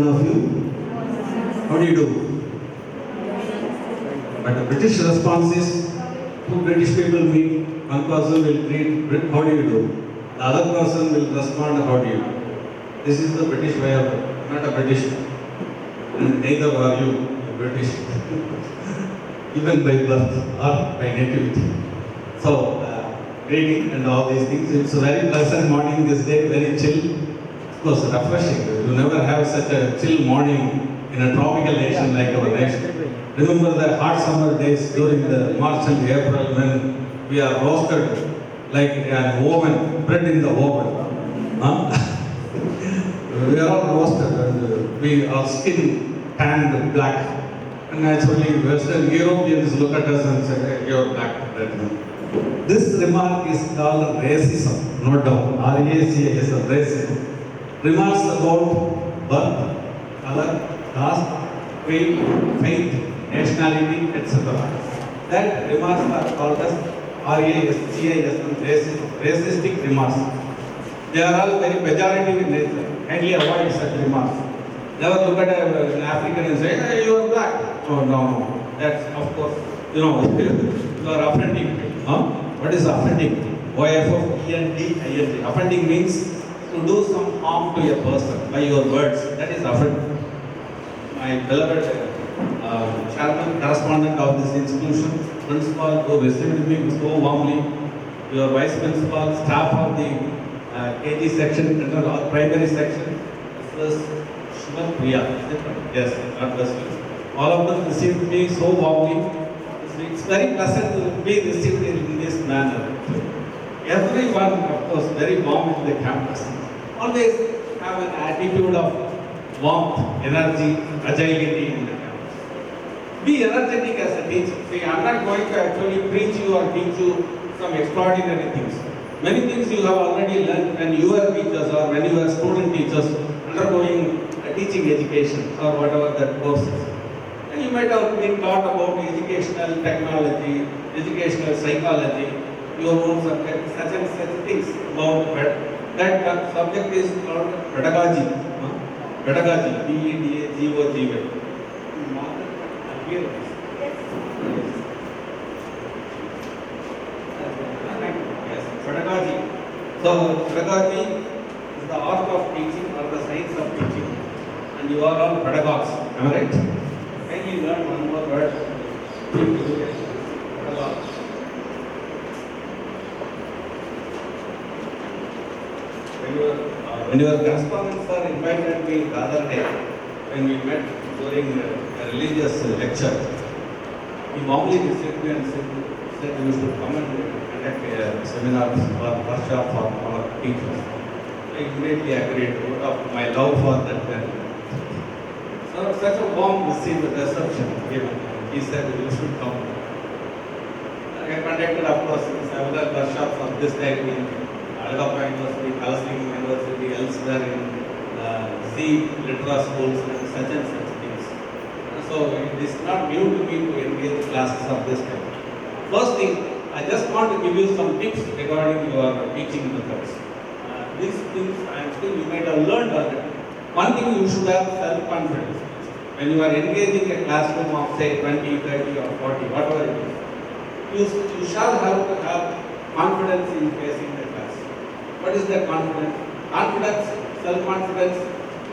of you, how do you do? But the British response is, two British people meet, one person will greet, how do you do? The other person will respond, how do you do? This is the British way of it, not a British. And neither are you a British, even by birth or by nativity. So, greeting and all these things. It's a very pleasant morning this day, very chill. Of course, refreshing. You never have such a chill morning in a tropical nation like our nation. Remember the hot summer days during the March and April when we are roasted like an oven, bread in the oven. Huh? We are all roasted and we are skin tanned black. And naturally, Western Europeans look at us and say, hey, you're black. This remark is called racism, no doubt. R-A-C-A-S, racism. Remarks about birth, color, caste, creed, faith, nationality, etc. That remarks are called as R-A-S-C-I-S, racistic remarks. They are all very pejorative in nature. Kindly avoid such remarks. Never look at an African and say, hey, you are black. Oh, no. That's, of course, you are offending. Huh? What is offending? O-F-F-E-N-D-I-N-G. Offending means to do some harm to a person by your words. That is offending. My beloved chairman, correspondent of this institution, principal who received me so warmly, your vice principal, staff of the KG section, primary section, this Shiva Priya. Yes, God bless you. All of them received me so warmly. It's very pleasant to be received in this manner. Everyone, of course, very warm in the campus. Always have an attitude of warmth, energy, agility in the campus. Be energetic as a teacher. See, I'm not going to actually preach you or teach you some extraordinary things. Many things you have already learned when you were teachers or when you were student teachers undergoing teaching education or whatever that course is. And you might have been taught about educational technology, educational psychology, your own subject, such and such things about that subject is called pedagogy. Pedagogy, P-E-D-A-G-O-G-Y. Yes, pedagogy. So, pedagogy is the art of teaching or the science of teaching. And you are all pedagogues, am I right? Can you learn one more word? Pedagogue. When your correspondents are invited me the other day, when we met during a religious lecture, he warmly received me and said you should come and conduct a seminar or workshop for our teachers. I immediately agreed out of my love for that. So such a warm reception given. He said you should come. I conducted, of course, several workshops of this type in Alagappa University, Kalasling University, elsewhere in C literate schools and such things. So it is not new to me to engage classes of this type. First thing, I just want to give you some tips regarding your teaching methods. These things I am still, you might have learned already. One thing, you should have self-confidence. When you are engaging a classroom of say 20, 30 or 40, whatever it is, you shall have to have confidence in facing the class. What is that confidence? Confidence, self-confidence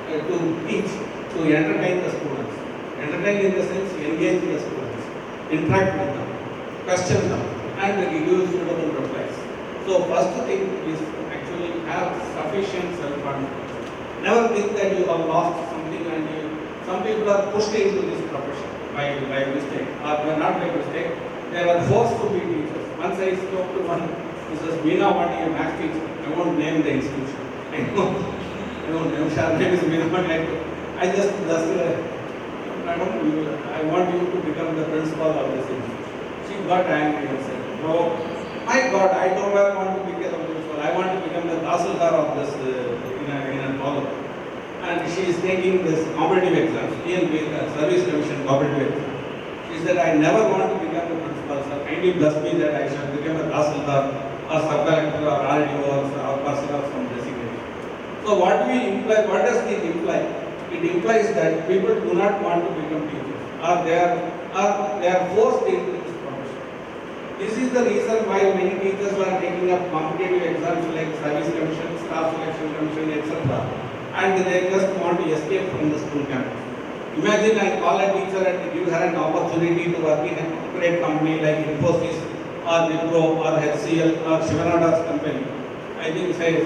to teach, to entertain the students. Entertain in the sense, engage the students, interact with them, question them, and give suitable replies. So first thing is actually have sufficient self-confidence. Never think that you have lost something and some people are pushed into this profession by mistake or not by mistake. They were forced to be teachers. Once I spoke to one, Mrs. Meena Vani, a math teacher. I won't name the institution. I won't name. Her name is Meena Vani. I just madam, I want you to become the principal of this institution. She got angry and said, no, my God, I don't want to become the principal. I want to become the tahsildar of this in a college. And she is taking this competitive exam, Service Commission competitive exam. She said, I never want to become the principal, sir. Kindly bless me that I shall become a tahsildar or sub-collector or RDO or person of some designation. So what do we imply? What does this imply? it implies that people do not want to become teachers, or they are forced into this profession. This is the reason why many teachers are taking up competitive exams like service commission, staff selection commission, etc. And they just want to escape from the school campus. Imagine I call a teacher and give her an opportunity to work in a corporate company like Infosys or Wipro or HCL or Shivanada's company. I think say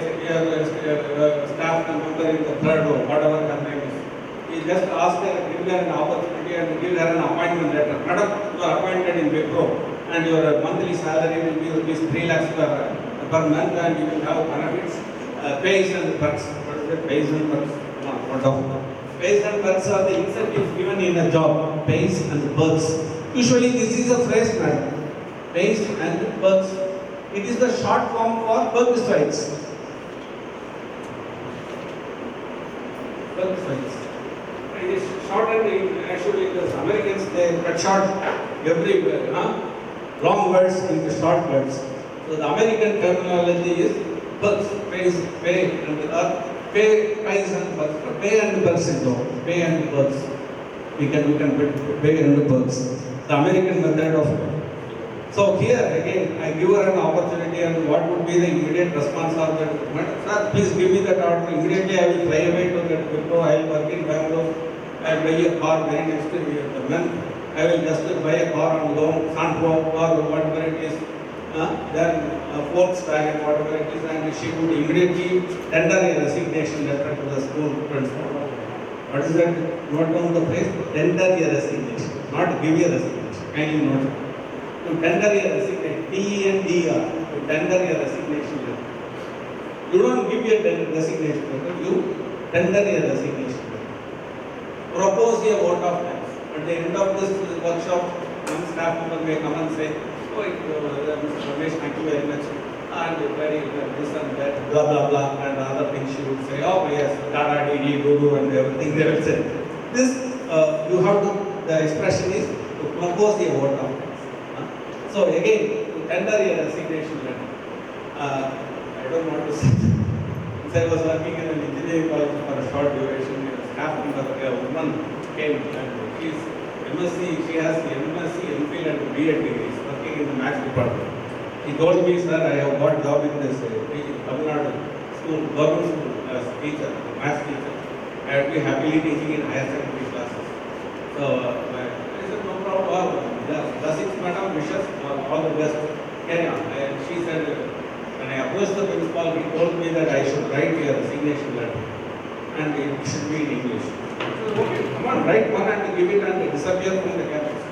staff member in the third row, whatever her name is. He just ask her, give her an opportunity and give her an appointment letter. Madam, you are appointed in Wipro and your monthly salary will be rupees 3 lakhs per month and you will have benefits, pays and perks. What is it? Pays and perks. Come on, what of pays and perks are the incentives given in a job. Pays and perks. Usually this is a phrase, madam. Pays and perks. It is the short form for perquisites. Perquisites. It is shortened in, actually the Americans they cut short everywhere. Long words into short words. So the American terminology is perks, pays, pay and pay, price and perks. Pay and perks into pay and perks. We can put pay and perks. The American method of. So here again, I give her an opportunity, and what would be the immediate response of that? Sir, please give me that order. Immediately I will fly away to that Wipro. I will work in Bangalore. I will buy a car very next the month. I will just buy a car on loan, Santro or whatever it is. Then Volkswagen, whatever it is, and she would immediately tender a resignation letter to the school principal. What is that? Note down the phrase. Tender a resignation, not give a resignation. Kindly note. To tender a resignation, T-E-N-D-R, to tender a resignation letter. You don't give a resignation letter, you tender a resignation letter. Propose a vote of thanks. At the end of this workshop, one staff member may come and say, oh, Mr. Ramesh, thank you very much. And very this and that, blah, blah, blah, and other things she would say, oh, yes, Dada, Didi, Guru, and everything they will say. This, you have to, the expression is to propose a vote of thanks. So again, to tender a resignation letter, I don't want to say. Since I was working in an engineering college for a short duration, a staff member, a woman came and she is MSc, she has the MSc, MPhil and B.Ed degrees, working in the maths department. He told me, sir, I have got job in this Tamil Nadu school, government school as teacher, maths teacher. I would be happily teaching in higher secondary classes. So I said, no problem. Blessings, madam, wishes all the best. Carry on. And she said, when I approached the principal, he told me that I should write a resignation letter and it should be in English. I said, okay, come on, write one and give it and disappear from the campus.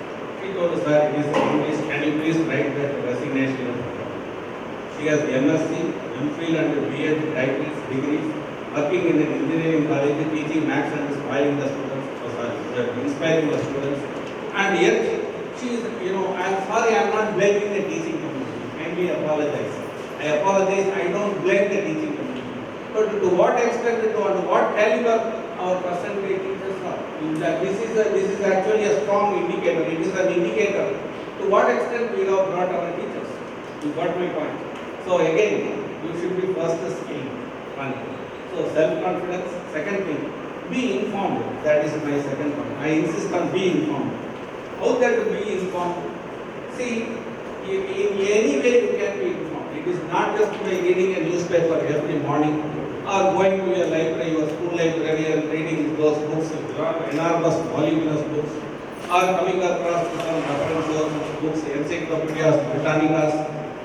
He told us, sir, it is in English, can you please write that resignation letter? She has MSc, MPhil and B.Ed titles, degrees, working in an engineering college, teaching maths and inspiring the students, inspiring the students. And yet, she is, I am sorry, I am not blaming the teaching community. Kindly apologize. I apologize, I don't blame the teaching community. But to what extent, to what caliber our percentage teachers are? This is actually a strong indicator. It is an indicator. To what extent we have brought our teachers? You got my point. So again, you should be first skilled. One. So self-confidence. Second thing, be informed. That is my second point. I insist on be informed. How that to be informed? See, in any way you can be informed. It is not just by reading a newspaper every morning or going to your library, your school library and reading those books, enormous, voluminous books, or coming across some reference books, encyclopedias, botanicas,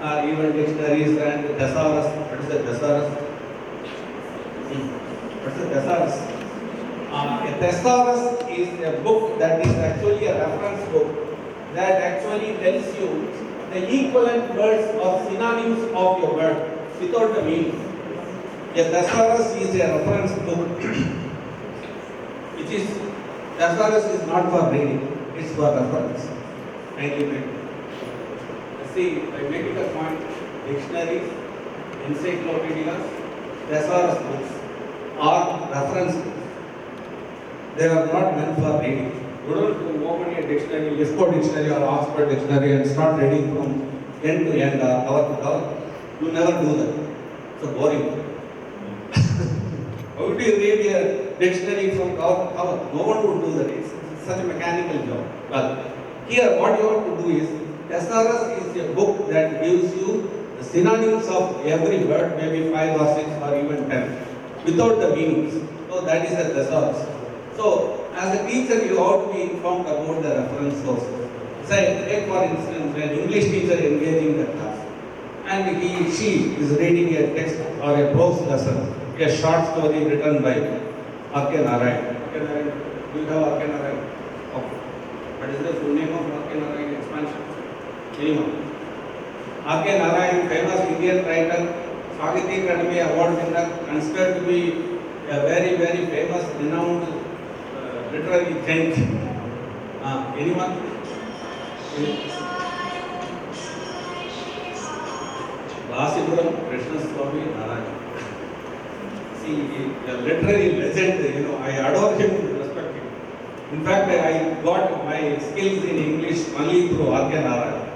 or even dictionaries and thesaurus. What is the thesaurus? What is the thesaurus? A thesaurus is a book that is actually a reference book that actually tells you the equivalent words or synonyms of your word without the meaning. A thesaurus is a reference book which is, thesaurus is not for reading, it's for reference. See, I make it a point, dictionaries, encyclopedias, thesaurus books are reference books. They are not meant for reading. You don't open a dictionary, Lisco dictionary or Oxford dictionary and start reading from end to end or cover to cover. You never do that. It's boring. How do you read a dictionary from cover to cover. No one would do that. It's such a mechanical job. Well, here what you have to do is, SRS is a book that gives you the synonyms of every word, maybe 5 or 6 or even 10, without the meanings. So that is a thesaurus. So as a teacher, you have to be informed about the reference sources. Say, take for instance, an English teacher engaging the class, and she is reading a text or a prose lesson, a short story written by R.K. Narayan. Do you have R.K. Narayan? Okay. What is the full name of R.K. Narayan expansion? Anyone? R.K. Narayan, famous Indian writer, Sahitya Academy Award winner, considered to be a very, very famous, renowned literary gent. Anyone? Rasipuram Krishna Swami Narayan. See, a literary legend, I adore him, respect him. In fact, I got my skills in English only through R.K. Narayan.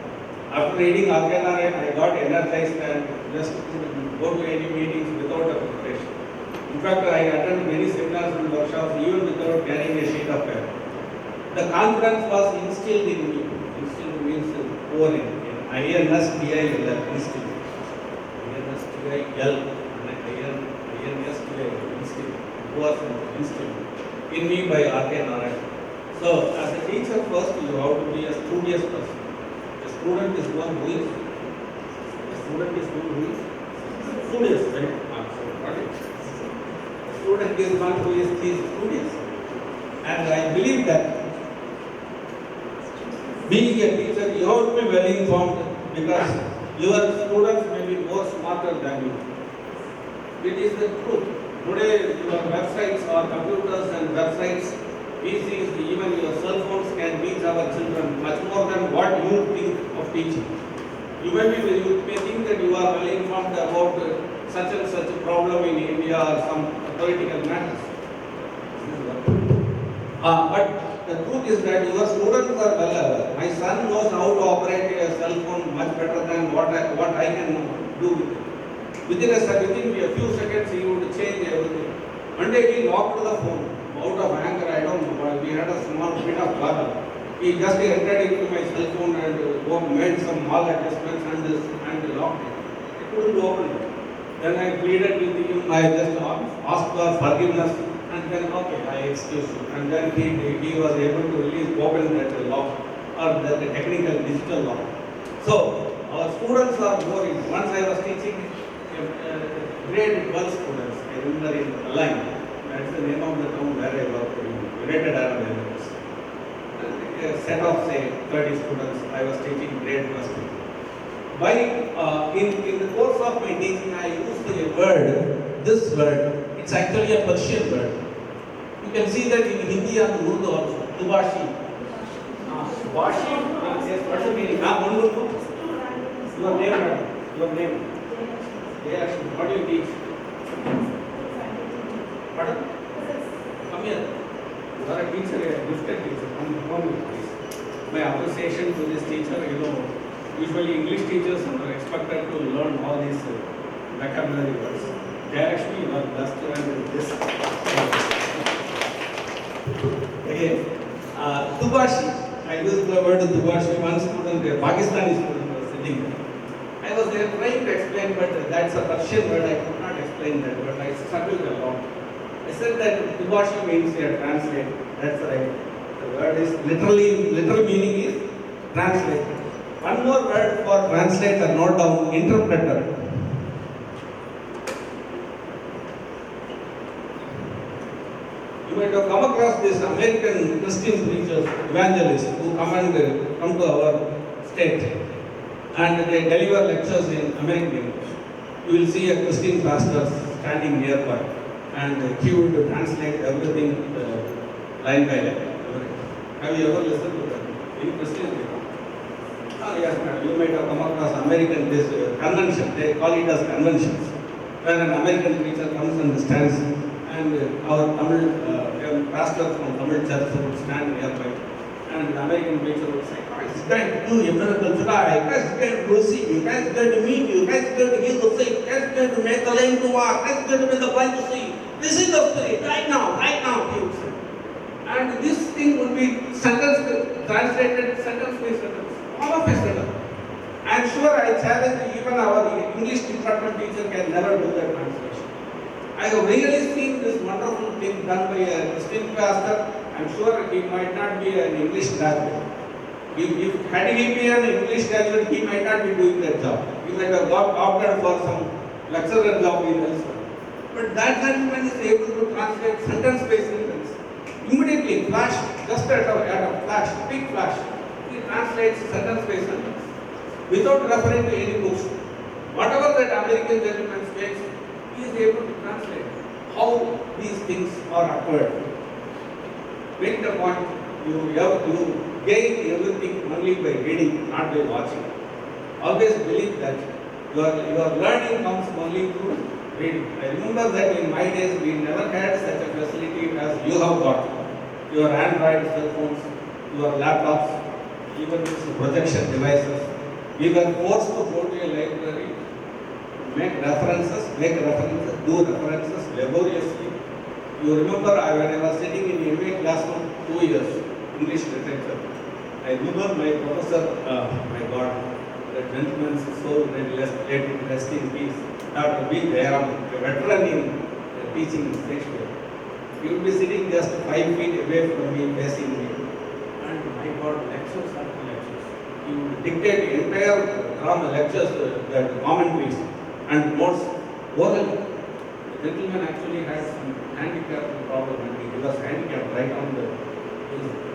After reading R.K. Narayan, I got energized and just go to any meetings without a preparation. In fact, I attended many seminars and workshops even without carrying a sheet of paper. The confidence was instilled in me. Instilled means pouring. INSTIL, instilled. INSTIL, instilled. Was instilled in me by R.K. Narayan. So, as a teacher, first you have to be a studious person. A student is one who is. A student is one who is studious, right? A student is one who is studious. And I believe that being a teacher, you have to be well informed because your students may be more smarter than you. It is the truth. Today, your websites or computers and websites, PCs, even your cell phones can reach our children much more than what you think of teaching. You may think that you are well informed about such and such a problem in India or some political matters. But the truth is that your students are well aware. My son knows how to operate a cell phone much better than what I can do with it. Within a few seconds, he would change everything. One day he locked the phone out of anger. I don't know. We had a small bit of problem. He just entered into my cell phone and made some small adjustments and locked it. I couldn't open it. Then I pleaded with him. I just asked for forgiveness. And then, okay, I excuse you. And then he was able to release, open that lock or the technical digital lock. So, our students are more. Once I was teaching grade 12 students, I remember in Line, that's the name of the town where I worked in United Arab Emirates. A set of, say, 30 students, I was teaching grade 12 students. In the course of my teaching, I used a word, this word, it's actually a Persian word. You can see that in Hindi and Urdu also, Tubashi. Tubashi, what's the meaning? Your name, madam. Your name. Yes, what do you teach? Pardon? Come here. You are a teacher, a gifted teacher. Come here, please. My appreciation to this teacher, usually English teachers are expected to learn all these vocabulary words. They are actually not blessed to learn this. Again, Tubashi. I used the word Tubashi. One student, a Pakistani student was sitting there. I was there trying to explain, but that's a Persian word. I could not explain that word. I struggled along. I said that Tubashi means here translate. That's right. The word is literal meaning is translate. One more word for translator, note down, interpreter. You might have come across this American Christian preachers, evangelists who come to our state. And they deliver lectures in American English. You will see a Christian pastor standing nearby and he would translate everything line by line. Have you ever listened to that? In Christian? Yes, madam. You might have come across American convention. They call it as conventions, where an American preacher comes and stands, and our Tamil pastor from Tamil church would stand nearby And the American preacher would say, guys, it's going to do a miracle today. Guys, it's going to receive you. Guys, it's going to meet you. Guys, it's going to heal the sick. Guys, it's going to make the lame to walk. Guys, it's going to make the blind to see. This is the spirit. Right now, he would say. And this thing would be translated sentence by sentence. All of a sudden. I am sure I challenge even our English department teacher can never do that translation. I have really seen this wonderful thing done by a Christian pastor. I am sure he might not be an English graduate. Had he been an English graduate, he might not be doing that job. He might have opted for some lecturer job in elsewhere. But that gentleman is able to translate sentence by sentence. Immediately, flash, just at a flash, big flash, he translates sentence by sentence without referring to any books. Whatever that American gentleman speaks, he is able to translate how these things are occurred. Make the point, you gain everything only by reading, not by watching. Always believe that your learning comes only through reading. I remember that in my days we never had such a facility as you have got. Your Android cell phones, your laptops, even these projection devices. We were forced to go to a library, make references, do references laboriously. You remember when I was sitting in MA classroom 2 years, English literature. I remember my professor, my God, that gentleman's soul, let him rest in peace. Dr. B. Dayaram, a veteran in teaching Shakespeare. He would be sitting just 5 feet away from me, facing me. And my God, lectures after lectures. He would dictate the entire drama lectures, that commentaries and notes orally. The gentleman actually had some handicap problem and he was handicapped right on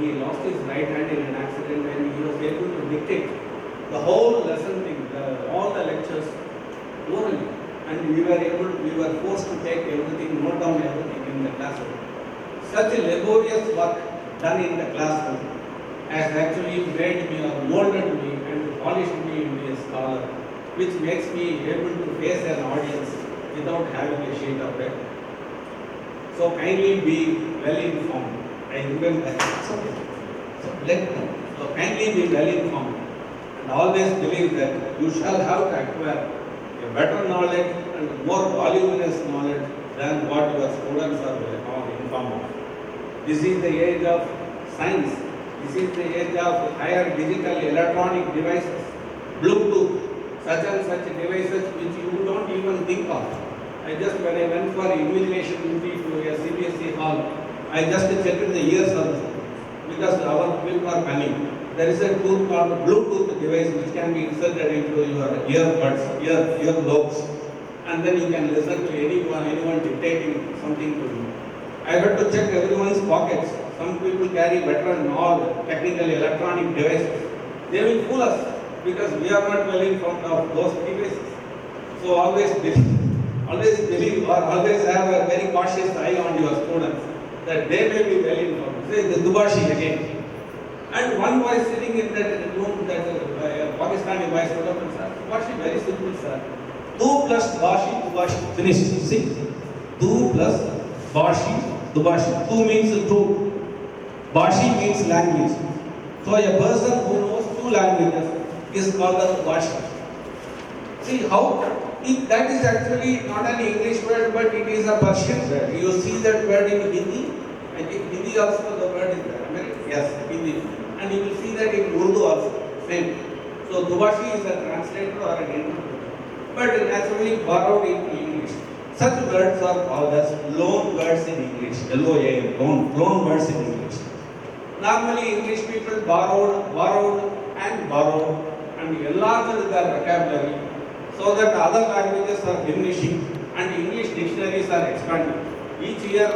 he lost his right hand in an accident and he was able to dictate the whole lesson thing, all the lectures orally. And we were forced to take everything, note down everything in the classroom. Such a laborious work done in the classroom has actually made me or molded me and polished me into a scholar, which makes me able to face an audience without having a sheet of paper. So kindly be well informed. I remember so kindly be well informed and always believe that you shall have to acquire a better knowledge and more voluminous knowledge than what your students are informed of. This is the age of science. This is the age of higher digital electronic devices, Bluetooth, such and such devices which you don't even think of. When I went for invigilation duty to a CBSE hall, I just checked the ears of because our people are cunning. There is a tool called Bluetooth device which can be inserted into your earlobes, and then you can listen to anyone dictating something to you. I had to check everyone's pockets. Some people carry better and all technical electronic devices. They will fool us because we are not well informed of those devices. So always believe or always have a very cautious eye on your students that they may be well informed. Say the Dubashi again. And one boy sitting in that room, that Pakistani boy stood up and said, Dubashi, very simple, sir. 2 plus Bashi, Dubashi. Finished. See? 2 plus Bashi, Dubashi. 2 means 2. Bashi means language. So a person who knows 2 languages is called a Bashi. See how that is actually not an English word, but it is a Persian word. You see that word in Hindi. I think Hindi also the word is there. Yes, Hindi. And you will see that in Urdu also. Same. So Dubashi is a translator or an interpreter. But naturally borrowed into English. Such words are called as loan words in English. L-O-A-N, loan words in English. Normally English people borrowed and enlarged their vocabulary so that other languages are diminishing and English dictionaries are expanding. Each year,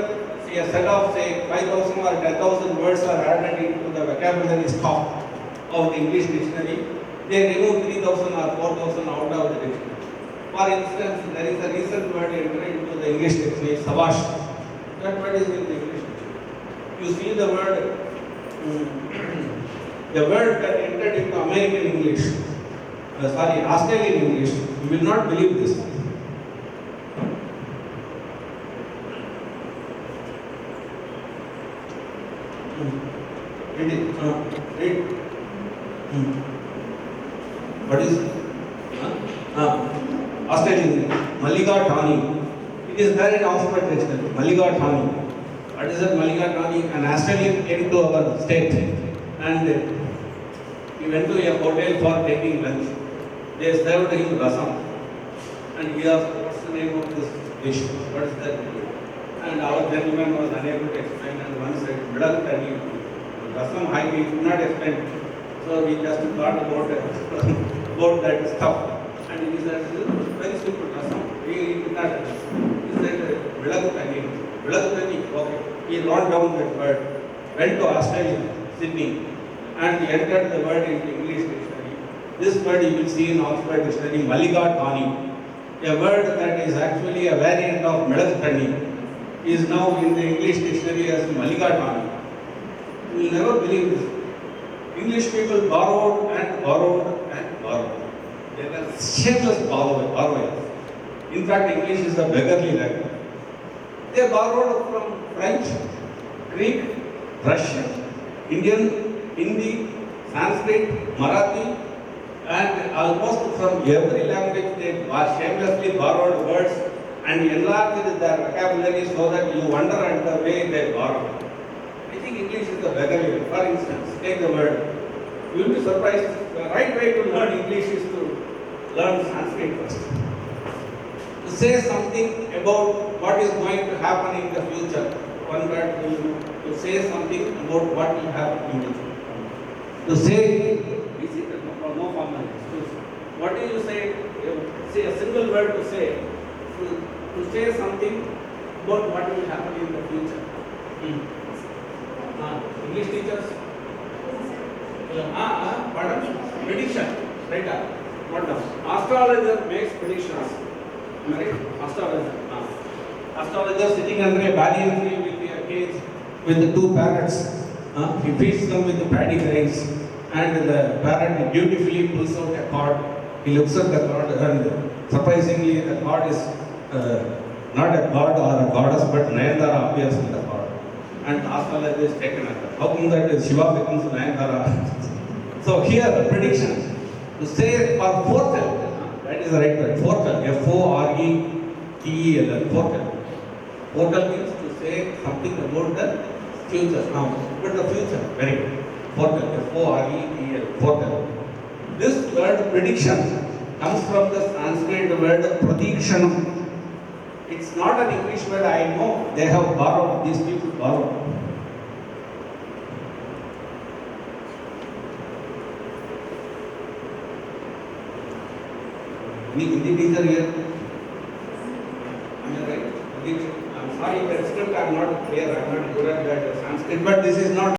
a set of 5,000 or 10,000 words are added into the vocabulary stock of the English dictionary. They remove 3,000 or 4,000 out of the dictionary. For instance, there is a recent word entered into the English dictionary, Sabash. That word is in the English dictionary. You see the word that entered into American English, Australian English, you will not believe this. Read it. Read. What is it? Australian. Mulligatawny. It is there in Oxford Dictionary. Mulligatawny. What is it? Mulligatawny? An Australian came to our state and he went to a hotel for taking lunch. They served him rasam. And he asked, what's the name of this dish? What is that? And our gentleman was unable to explain and one said, Middle Tani. Rasam high, we could not explain. So we just thought about that stuff. And he said, very simple rasam. We could not understand. He said, Middle Tani. Middle Tani. Okay. He wrote down that word, went to Australia, Sydney, and he entered the word into English dictionary. This word you will see in Oxford Dictionary, Mulligatawny. A word that is actually a variant of Medagatani is now in the English dictionary as Mulligatawny. You will never believe this. English people borrowed and borrowed and borrowed. They were shameless borrowers. In fact, English is a beggarly language. They borrowed from French, Greek, Russian, Indian, Hindi, Sanskrit, Marathi, and almost from every language they shamelessly borrowed words and enlarged their vocabulary so that you wonder at the way they borrow. I think English is a beggarly. For instance, take the word. You will be surprised. The right way to learn English is to learn Sanskrit first. To say something about what is going to happen in the future. One word to say something about what will happen in the future. To say, no formal. What do you say? Say a single word to say. To say something about what will happen in the future. English teachers? Pardon? Prediction. Right up. What does? Astrologer makes predictions. Am I right? Astrologer. Astrologer sitting under a banyan tree with a cage with the two parrots. He feeds them with the paddy grains and the parrot beautifully pulls out a cord. He looks at the cord and surprisingly the cord is not a god or a goddess but Nayandara appears in the cord. And the astrologer is taken at that. How come that Shiva becomes Nayandara? So here the prediction to say or foretell, that is the right word, foretell, F-O-R-E-T-E-L-L, foretell. Foretell means to say something about the future now, but the future, very good. Foretell, F-O-R-E-T-L, foretell. This word prediction comes from the Sanskrit word pradikshanam. It's not an English word, I know. They have borrowed, these people borrowed. Any Hindi teacher here? Am I right? I'm sorry, that script I'm not clear, I'm not good at that Sanskrit, but this is not